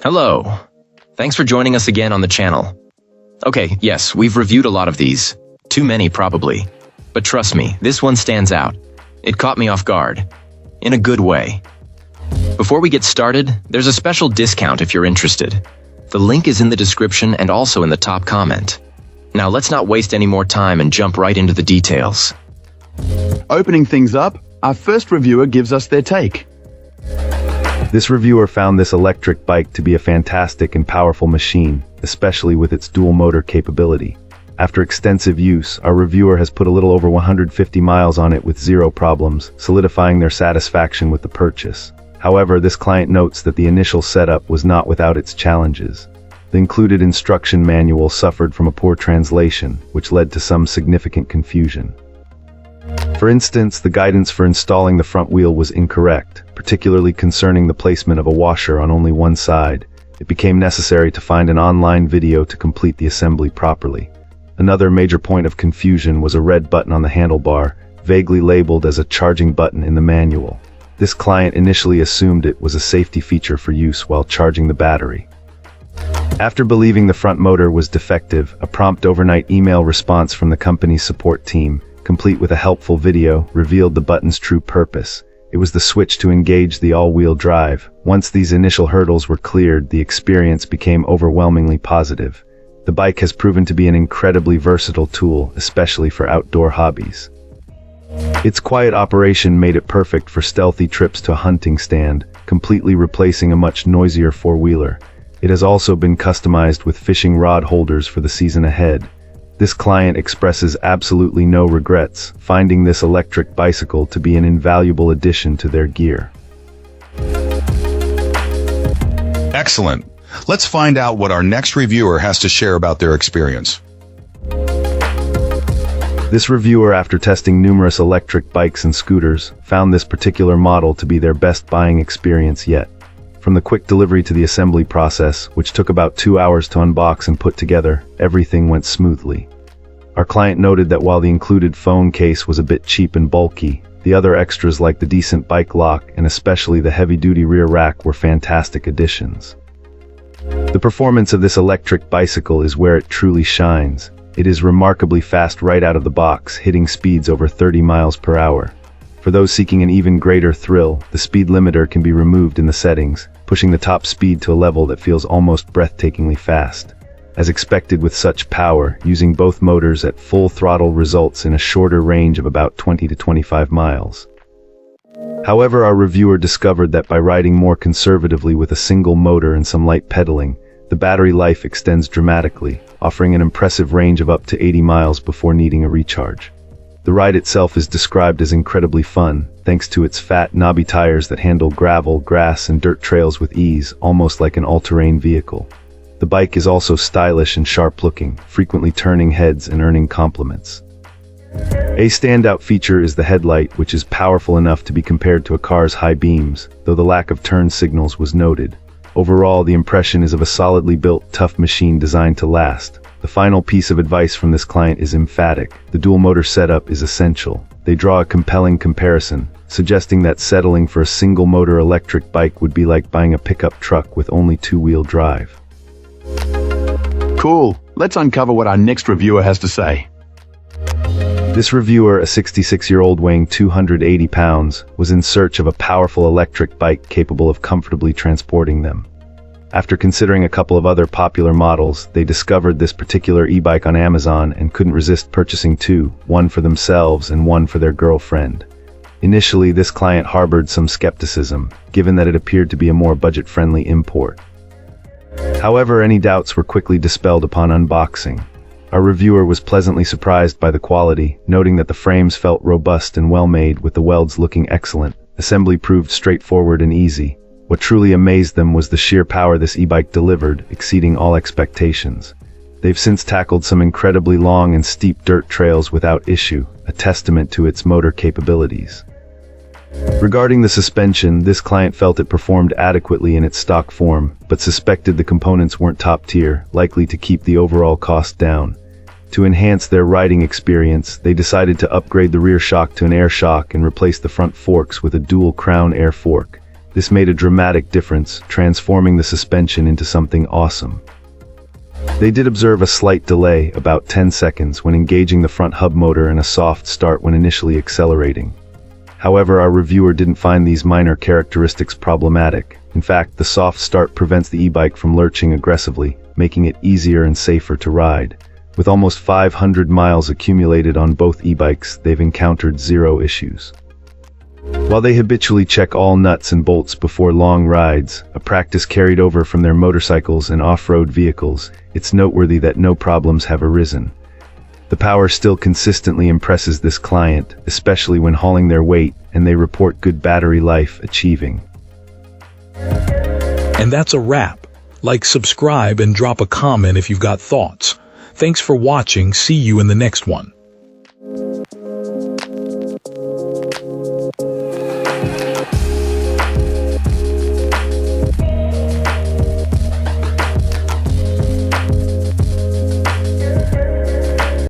Hello. Thanks for joining us again on the channel. Okay, yes, we've reviewed a lot of these. Too many, probably. But trust me, this one stands out. It caught me off guard. In a good way. Before we get started, there's a special discount if you're interested. The link is in the description and also in the top comment. Now let's not waste any more time and jump right into the details. Opening things up, our first reviewer gives us their take. This reviewer found this electric bike to be a fantastic and powerful machine, especially with its dual motor capability. After extensive use, our reviewer has put a little over 150 miles on it with zero problems, solidifying their satisfaction with the purchase. However, this client notes that the initial setup was not without its challenges. The included instruction manual suffered from a poor translation, which led to some significant confusion. For instance, the guidance for installing the front wheel was incorrect, particularly concerning the placement of a washer on only one side. It became necessary to find an online video to complete the assembly properly. Another major point of confusion was a red button on the handlebar, vaguely labeled as a charging button in the manual. This client initially assumed it was a safety feature for use while charging the battery. After believing the front motor was defective, a prompt overnight email response from the company's support team, complete with a helpful video, revealed the button's true purpose. It was the switch to engage the all-wheel drive. Once these initial hurdles were cleared, the experience became overwhelmingly positive. The bike has proven to be an incredibly versatile tool, especially for outdoor hobbies. Its quiet operation made it perfect for stealthy trips to a hunting stand, completely replacing a much noisier four-wheeler. It has also been customized with fishing rod holders for the season ahead. This client expresses absolutely no regrets, finding this electric bicycle to be an invaluable addition to their gear. Excellent. Let's find out what our next reviewer has to share about their experience. This reviewer, after testing numerous electric bikes and scooters, found this particular model to be their best buying experience yet. From the quick delivery to the assembly process, which took about 2 hours to unbox and put together, everything went smoothly. Our client noted that while the included phone case was a bit cheap and bulky, the other extras like the decent bike lock and especially the heavy-duty rear rack were fantastic additions. The performance of this electric bicycle is where it truly shines. It is remarkably fast right out of the box, hitting speeds over 30 miles per hour. For those seeking an even greater thrill, the speed limiter can be removed in the settings, pushing the top speed to a level that feels almost breathtakingly fast. As expected with such power, using both motors at full throttle results in a shorter range of about 20 to 25 miles. However, our reviewer discovered that by riding more conservatively with a single motor and some light pedaling, the battery life extends dramatically, offering an impressive range of up to 80 miles before needing a recharge. The ride itself is described as incredibly fun, thanks to its fat, knobby tires that handle gravel, grass, and dirt trails with ease, almost like an all-terrain vehicle. The bike is also stylish and sharp-looking, frequently turning heads and earning compliments. A standout feature is the headlight, which is powerful enough to be compared to a car's high beams, though the lack of turn signals was noted. Overall, the impression is of a solidly built, tough machine designed to last. The final piece of advice from this client is emphatic. The dual motor setup is essential. They draw a compelling comparison, suggesting that settling for a single motor electric bike would be like buying a pickup truck with only two-wheel drive. Cool. Let's uncover what our next reviewer has to say. This reviewer, a 66-year-old weighing 280 pounds, was in search of a powerful electric bike capable of comfortably transporting them. After considering a couple of other popular models, they discovered this particular e-bike on Amazon and couldn't resist purchasing two, one for themselves and one for their girlfriend. Initially, this client harbored some skepticism, given that it appeared to be a more budget-friendly import. However, any doubts were quickly dispelled upon unboxing. Our reviewer was pleasantly surprised by the quality, noting that the frames felt robust and well-made, with the welds looking excellent. Assembly proved straightforward and easy. What truly amazed them was the sheer power this e-bike delivered, exceeding all expectations. They've since tackled some incredibly long and steep dirt trails without issue, a testament to its motor capabilities. Regarding the suspension, this client felt it performed adequately in its stock form, but suspected the components weren't top tier, likely to keep the overall cost down. To enhance their riding experience, they decided to upgrade the rear shock to an air shock and replace the front forks with a dual crown air fork. This made a dramatic difference, transforming the suspension into something awesome. They did observe a slight delay, about 10 seconds, when engaging the front hub motor and a soft start when initially accelerating. However, our reviewer didn't find these minor characteristics problematic. In fact, the soft start prevents the e-bike from lurching aggressively, making it easier and safer to ride. With almost 500 miles accumulated on both e-bikes, they've encountered zero issues. While they habitually check all nuts and bolts before long rides, a practice carried over from their motorcycles and off-road vehicles, it's noteworthy that no problems have arisen. The power still consistently impresses this client, especially when hauling their weight, and they report good battery life achieving. And that's a wrap. Like, subscribe, and drop a comment if you've got thoughts. Thanks for watching. See you in the next one.